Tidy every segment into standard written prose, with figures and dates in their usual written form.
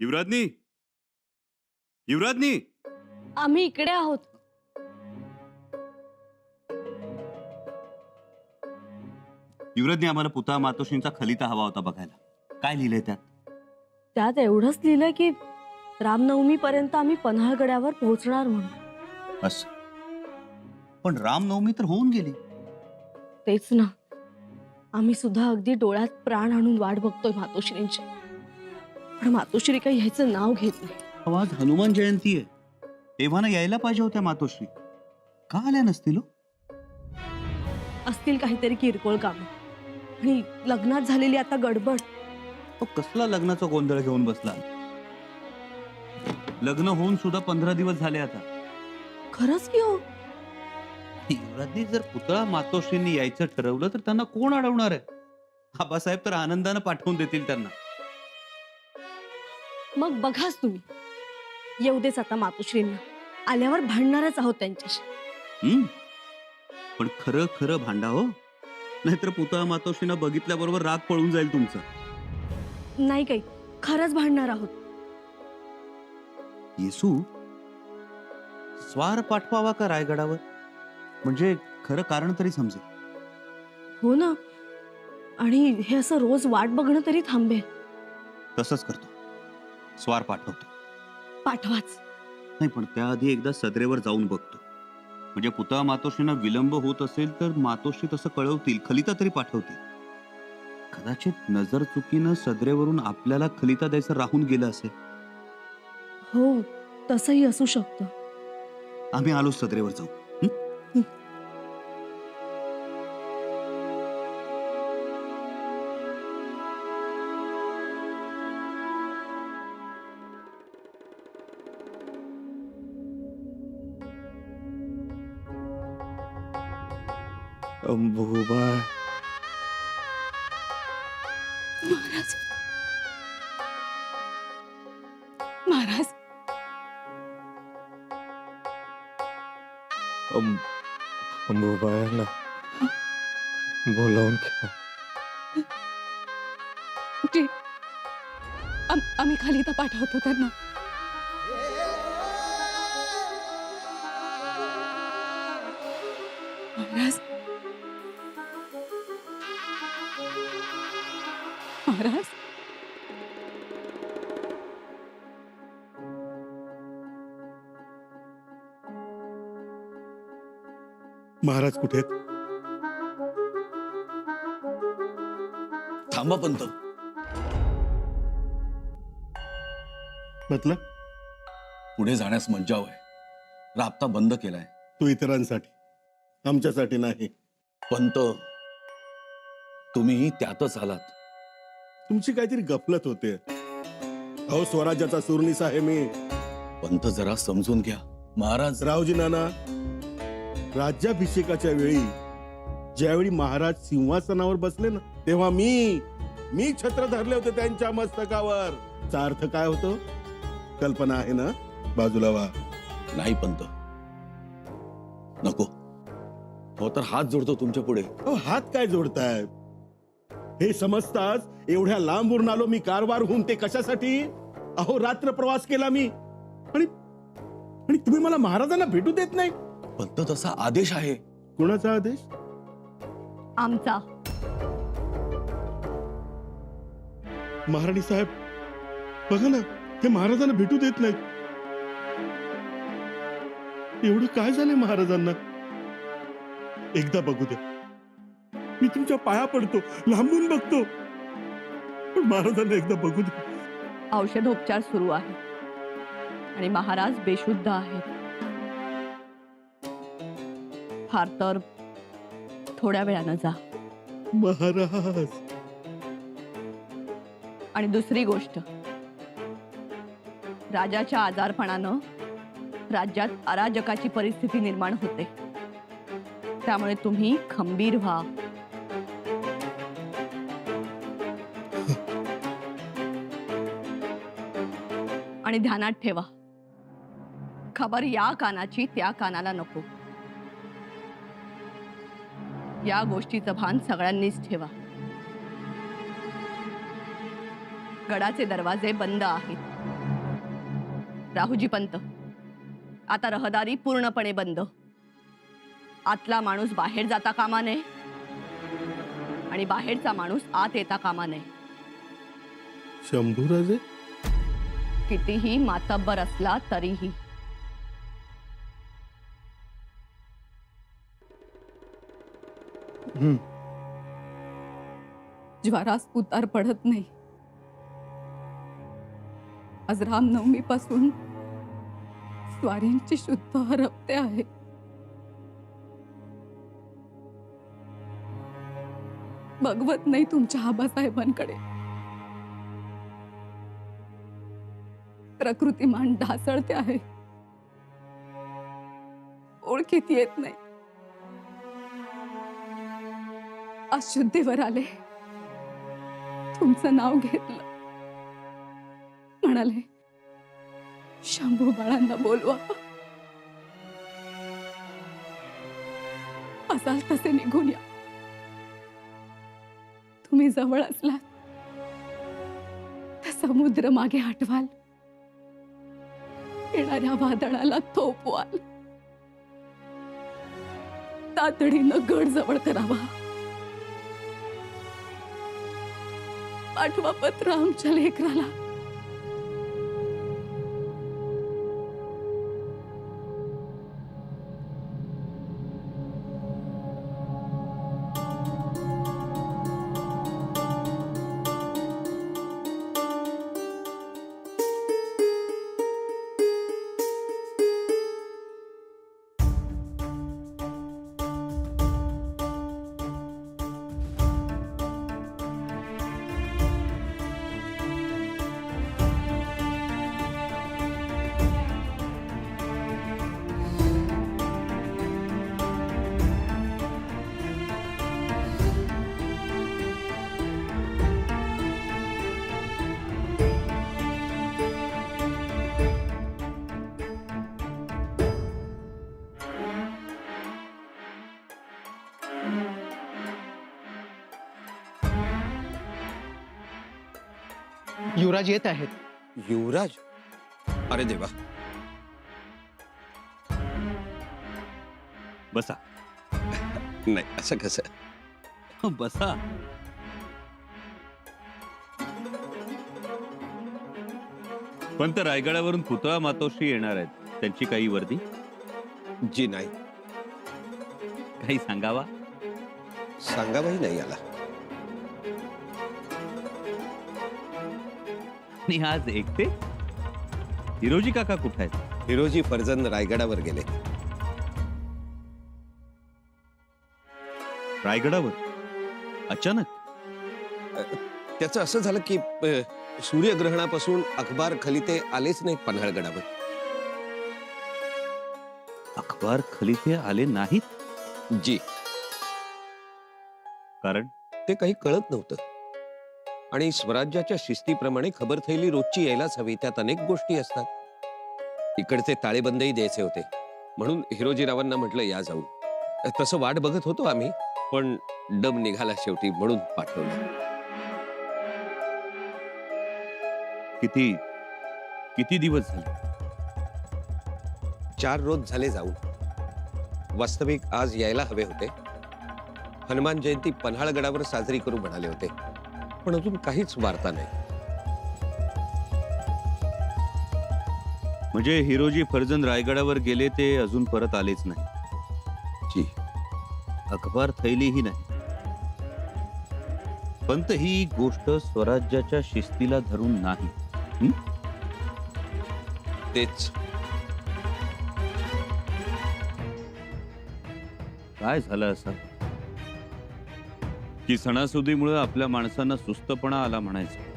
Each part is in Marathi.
युवराजनी, युवराजनी, आम्ही इकडे आहोत. युवराजनी, आम्हाला पुतळा मातोश्रींचा खलिता हवा होता बघायला. काय लिहिलंय त्यात? त्यात एवढंच लिहिलंय की रामनवमी पर्यंत आम्ही पन्हाळगडावर पोहोचणार म्हणून. असं? पण रामनवमी तर होऊन गेली. तेच ना, आम्ही सुद्धा अगदी डोळ्यात प्राण आणून वाट बघतोय मातोश्रींची. पण मातोश्री काही ह्याचं नाव घेत नाही. अहो, आज हनुमान जयंती आहे. तेव्हा ना यायला पाहिजे होत्या मातोश्री. का आल्या नसतील हो? असतील काहीतरी किरकोळ काम आणि लग्नात झालेली आता गडबड. तो कसला लग्नाचा गोंधळ घेऊन बसला? लग्न होऊन सुद्धा 15 दिवस झाले आता. खरंच की हो. युवराजनी, जर पुतळा मातोश्रींनी यायचं ठरवलं तर त्यांना कोण अडवणार आहे? आबासाहेब तर आनंदानं पाठवून देतील त्यांना. मग बघाच तुम्ही, येऊ देच आता मातोश्रींना. आल्यावर भांडणारच आहोत त्यांच्याशी. पण खरं खरं भांडा हो, नाहीतर पुतळा मातोश्रींना बघितल्याबरोबर राग पळून जाईल तुमचं. नाही काही, खरंच भांडणार आहोत. येसू, स्वार पाठवावा का रायगडावर? म्हणजे खरं कारण तरी समजेल. हो ना, आणि हे असं रोज वाट बघणं तरी थांबेल. तसंच करतो, स्वार पाठवतो. पाठवाच. नाही, पण त्याआधी एकदा सदरेवर जाऊन बघतो. म्हणजे पुतळा मातोश्रींना विलंब होत असेल तर मातोश्री तसं कळवतील, खलिता तरी पाठवतील. कदाचित नजर चुकीनं सदरेवरून आपल्याला खलिता द्यायचं राहून गेलं असेल. हो, तसंही असू शकतं. आम्ही आलो सदरेवर जाऊ. अंबुबाई, महाराज, महाराज, अंबुबाईला बोलावून घ्या. जी, आम्ही खाली तर पाठवतो त्यांना. महाराज, महाराज, महाराज कुठे आहेत? थांबा पंत. मतलब पुढे जाण्यास मज्जाव आहे. राबता बंद केलाय. तू इतरांसाठी, आमच्यासाठी नाही. पंत, तुम्ही त्यातच आलात. तुमची काहीतरी गफलत होते. अहो, स्वराज्याचा सुरनीस आहे मी. पंत, जरा समजून घ्या. महाराज, रावजी नाना, राज्याभिषेकाच्या वेळी ज्यावेळी महाराज सिंहासनावर बसले ना, तेव्हा मी छत्र धरले होते त्यांच्या मस्तकावर. चा अर्थ काय होतो? कल्पना आहे ना? बाजूला वा. नाही पंत, नको. हो तर हात जोडतो तुमच्या पुढे. अहो, हात काय जोडताय? हे समजताच एवढ्या लांबून आलो मी कारवारहून. ते कशासाठी? अहो, रात्र प्रवास केला मी, आणि तुम्ही मला महाराजांना भेटू देत नाही. पंत, तसा आदेश आहे. कोणाचा आदेश? आमचा. महाराणी साहेब, बघा ना, ते महाराजांना भेटू देत नाहीत. एवढं काय झालंय महाराजांना? एकदा बघू दे. मी तुमच्या पाया पडतो, लांबून बघतो, पण महाराजांना एकदा बघू दे. औषधोपचार सुरू आहे आणि महाराज बेशुद्ध आहेत. फार तर थोड्या वेळानं जा. महाराज, आणि दुसरी गोष्ट, राजाच्या आजारपणानं राज्यात अराजकाची परिस्थिती निर्माण होते. त्यामुळे तुम्ही खंबीर व्हा. आणि ध्यानात ठेवा, खबर या कानाची त्या कानाला नको. या गोष्टीचं भान सगळ्यांनीच ठेवा. गडाचे दरवाजे बंद आहेत. राहुजी पंत, आता रहदारी पूर्णपणे बंद. आतला माणूस बाहेर जाता कामा नये आणि बाहेरचा माणूस आत येता कामा नये. शंभूराजे, कितीही मातब्बर असला तरीही. ज्वारास उतार पडत नाही. आज रामनवमी पासून स्वारींची शुद्ध हरपते आहे. बघवत नाही तुमच्या आबासाहेबांकडे. प्रकृतिमान ढासळते आहे. ओळखीत येत नाही. आज शुद्धीवर आले, तुमचं नाव घेतलं, म्हणाले शंभू बाळांना बोलवा. असाल तसे निघून या. तुम्ही जवळ असलात तर समुद्र मागे हटवाल, येणाऱ्या वादळाला थोपवाल. तातडीनं गड जवळ करावा. पाठवा पत्र आमच्या लेकराला. युवराज येत आहेत. युवराज? अरे देवा. बसा. नाही, असं कसं? बसा. पंत, रायगडावरून पुतळा मातोश्री येणार आहेत. त्यांची काही वर्दी? जी नाही. काही सांगावा? सांगावाही नाही आला. आणि आज एकटे? हिरोजी काका कुठे आहेत? हिरोजी फर्जंद रायगडावर गेले. रायगडावर अचानक? त्याचं असं झालं की सूर्यग्रहणापासून अखबार खलिते आलेच नाहीत पन्हाळगडावर. अखबार खलिते आले नाहीत? जी. कारण ते काही कळत नव्हतं. आणि स्वराज्याच्या शिस्तीप्रमाणे खबर थैली रोजची यायलाच हवी. त्यात अनेक गोष्टी असतात. इकडचे ताळेबंदही द्यायचे होते, म्हणून हिरोजीरावांना म्हटलं या जाऊन. तसं वाट बघत होतो आम्ही, पण डब निघाला शेवटी, म्हणून पाठवलं. किती दिवस झाले? 4 रोज झाले जाऊन. वास्तविक आज यायला हवे होते. हनुमान जयंती पन्हाळगडावर साजरी करू म्हणाले होते, पण अजून काहीच वार्ता नाही. म्हणजे हिरोजी फर्जंद रायगडावर गेले, ते अजून परत आलेच नाही? जी. अखबार थैलीही नाही. पंत, ही गोष्ट स्वराज्याच्या शिस्तीला धरून नाही. तेच. काय झालं असं की सणासुदीमुळे आपल्या माणसांना सुस्तपणा आला म्हणायचं?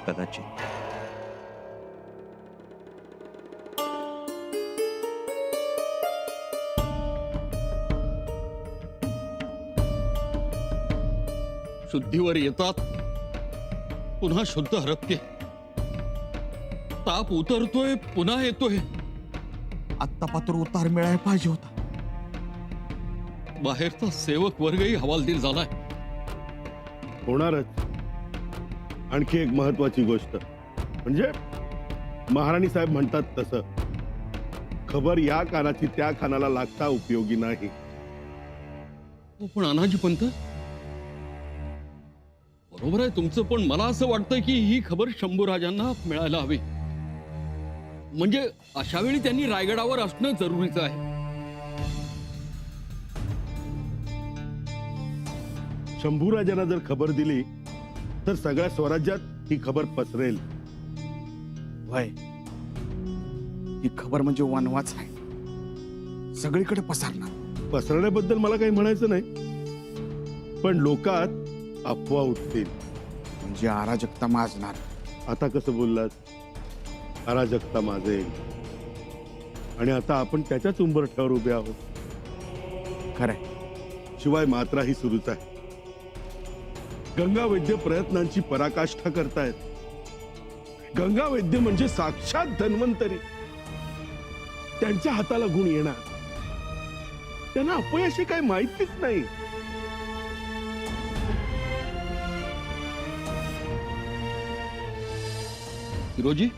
कदाचित. शुद्धीवर येतात, पुन्हा शुद्ध हरपते. ताप उतरतोय, पुन्हा येतोय. आत्ता पात्र उतार मिळायला पाहिजे होता. बाहेरचा सेवक वर्गही हवालदिल झालाय. होणारच. आणखी एक महत्वाची गोष्ट म्हणजे महाराणी साहेब म्हणतात तसं, खबर या कानाची त्या कानाला लागता उपयोगी नाही. हो, पण अनाजी पंत, बरोबर आहे तुमचं, पण मला असं वाटतं की ही खबर शंभूराजांना मिळायला हवी. म्हणजे अशा वेळी त्यांनी रायगडावर असणं जरुरीचं आहे. शंभूराजांना जर खबर दिली तर सगळ्या स्वराज्यात ही खबर पसरेल. वय ही खबर म्हणजे वनवाच आहे, सगळीकडे पसरणार. पसरण्याबद्दल मला काही म्हणायचं नाही, पण लोकात अफवा उठतील. म्हणजे अराजकता माजणार. आता कसं बोललात, अराजकता माजेल, आणि आता आपण त्याच्याच उंबरठ्यावर उभे आहोत. खरंय. शिवाय मात्राही सुरूच आहे. गंगा वैद्य प्रयत्नांची पराकाष्ठा करतायत. गंगा वैद्य म्हणजे साक्षात धन्वंतरी. त्यांच्या हाताला गुण येणार, त्यांना अपयशी काही माहितीच नाही. हिरोजी,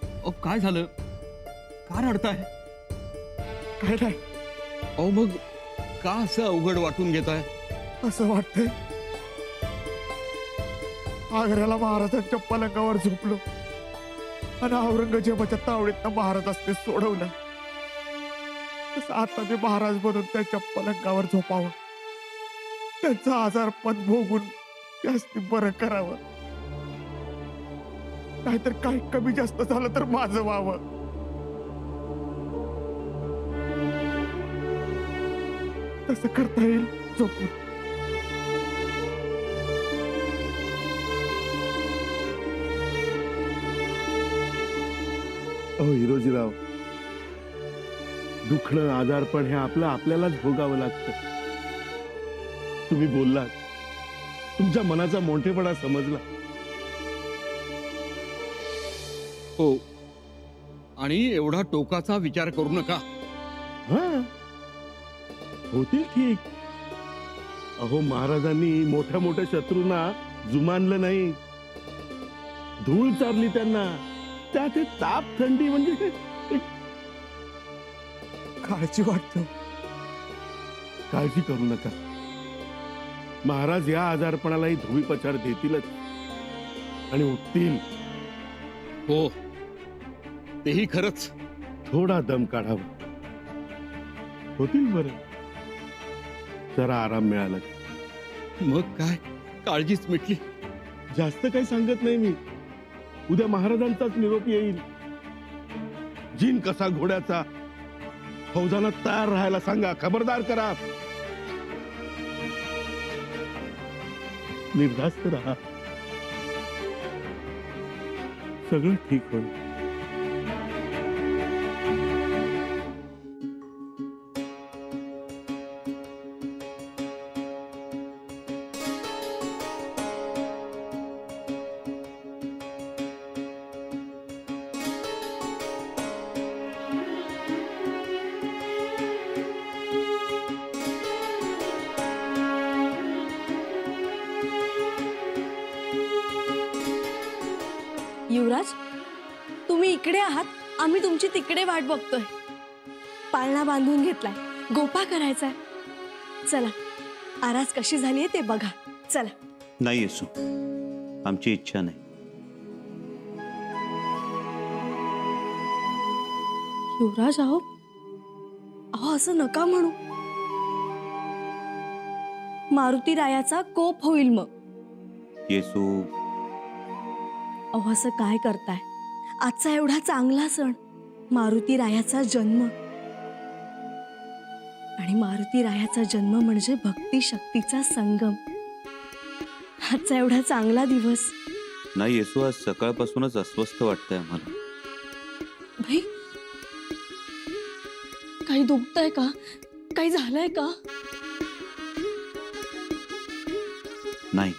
अहो काय झालं, का रडताय? काय नाही, अहो मग का असं अवघड वाटून घेताय? असं वाटतंय आग्र्याला महाराजांच्या पलंगावर झोपलो आणि औरंगजेबाच्या तावडीत महाराजांनी सोडवलं, तसं आता मी महाराज बनून त्यांच्या पलंगावर झोपावं, त्यांचा आजारपण भोगून जास्ती बरं करावं. नाहीतर काही कमी जास्त झालं तर माझं व्हावं. तसं करता येईल झोपून. अहो हिरोजीराव, दुखणं आजारपण हे आपल्यालाच भोगावं लागतं. तुम्ही बोललात, तुमच्या मनाचा मोठेपणा समजला. हो, आणि एवढा टोकाचा विचार करू नका. हा, होतील ठीक. अहो महाराजांनी मोठ्या मोठ्या शत्रूंना जुमानलं नाही, धूळ चारली त्यांना. त्यात हे ताप थंडी म्हणजे काळजी वाटतो. काळजी करू नका. महाराज या आजारपणालाही धोबीपछाड देतीलच आणि उठतील. हो, तेही खरंच. थोडा दम काढावा, होतील बरं. जरा आराम मिळाला. मग काय, काळजीच मिटली. जास्त काही सांगत नाही मी. उद्या महाराजांचाच निरोप येईल. जिन कसा घोड्याचा. फौजांना तयार राहायला सांगा, खबरदार करा. निर्धास्त राहा, सगळं ठीक होईल. युवराज, तुम्ही इकडे आहात, आम्ही तुमची तिकडे वाट बघतोय. पाळणा बांधून घेतलाय, गोपा करायचाय. चला, आरास कशी झालीये ते बघा. चला. नाही येसू, आमची इच्छा नाही. युवराज, अहो असं नका म्हणू. मारुती रायाचा कोप होईल मग. येसू, अहो असं काय करताय? आजचा एवढा चांगला सण, मारुती रायाचा जन्म. आणि मारुती रायाचा जन्म म्हणजे भक्ती शक्तीचा संगम. आजचा एवढा चांगला दिवस. नाही येसू, आज सकाळपासूनच अस्वस्थ वाटतंय आम्हाला. भाई, काही दुखतंय का? काही झालंय का? नाही.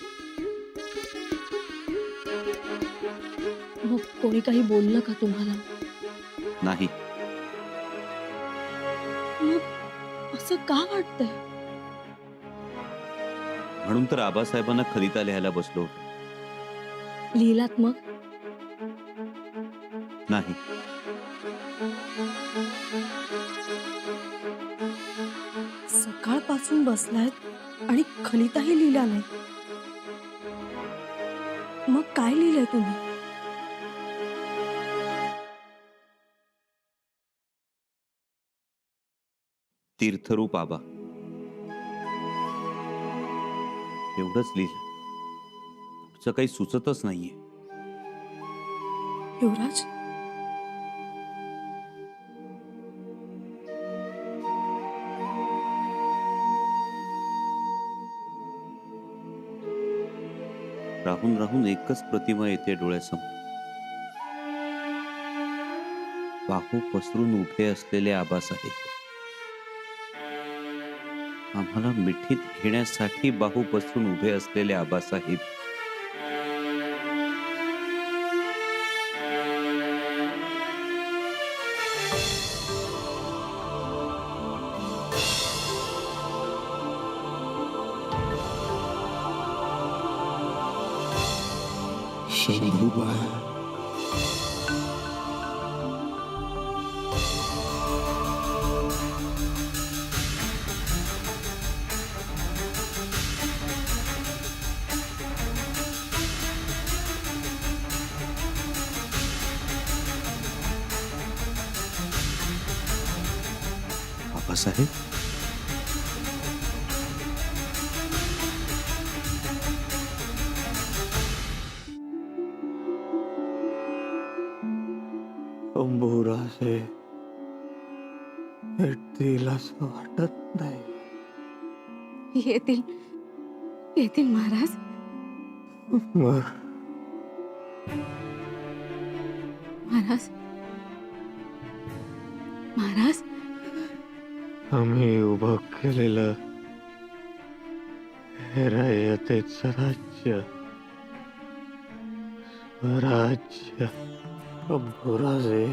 मग कोणी काही बोललं का तुम्हाला? नाही. मग असं का वाटतंय? म्हणून तर आबासाहेबांना खलिता लिहायला बसलो. लिहिलात मग? नाही. सकाळपासून बसलायत आणि खलिताही लिहिला नाही. मग काय लिहिलंय तुम्ही? तीर्थरूप आबा एवढंच लिहिलं. पुढचं काही सुचतच नाहीये. युवराज, राहून राहून एकच प्रतिमा येते डोळ्यासमोर. बाहू पसरून उभे असलेले आबासाहेब. आम्हाला मिठीत घेण्यासाठी बाहू पसरून उभे असलेले आबासाहेब. शंभूबाई, आबासाहेब, शंभूराजे येतील असं वाटत नाही. येतील येतील महाराज. मग महाराज महाराज आम्ही उभं केलेलं हे रयतेचं राज्य, स्वराज्य शंभूराजे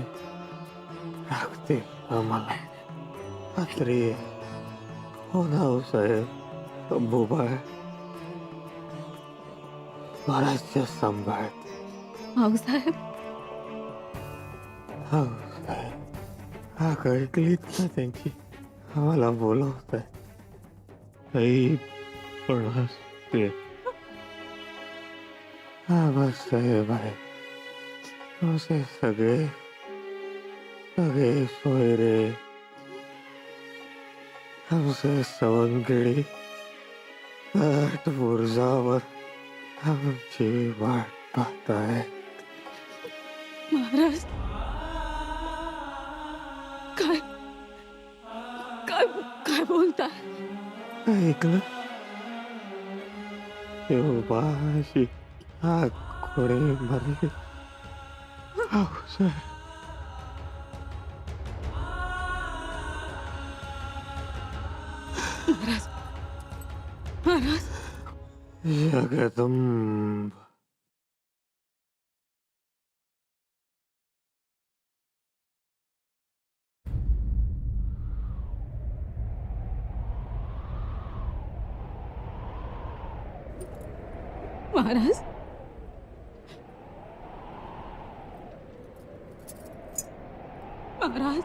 लागते आम्हाला. खात्री आहे. हो ना हो साहेब. शंभूबाई स्वराज्य सांभाळ. भाऊसाहेब, हो साहेब. हा कळकलीत ना त्यांची. आम्हाला बोलवत आहे. काही पण असते. हा बस साहेब आहे. असे सगळे सगळे सोयरे आमचे सवंगडी आठ बुरजावर आमची वाट पाहताय. महाराज काय काय काय बोलताय? ऐकलं शिवबाशी आग कोणी मारली. हो साहेब. महाराज महाराज जगदंब. महाराज महाराज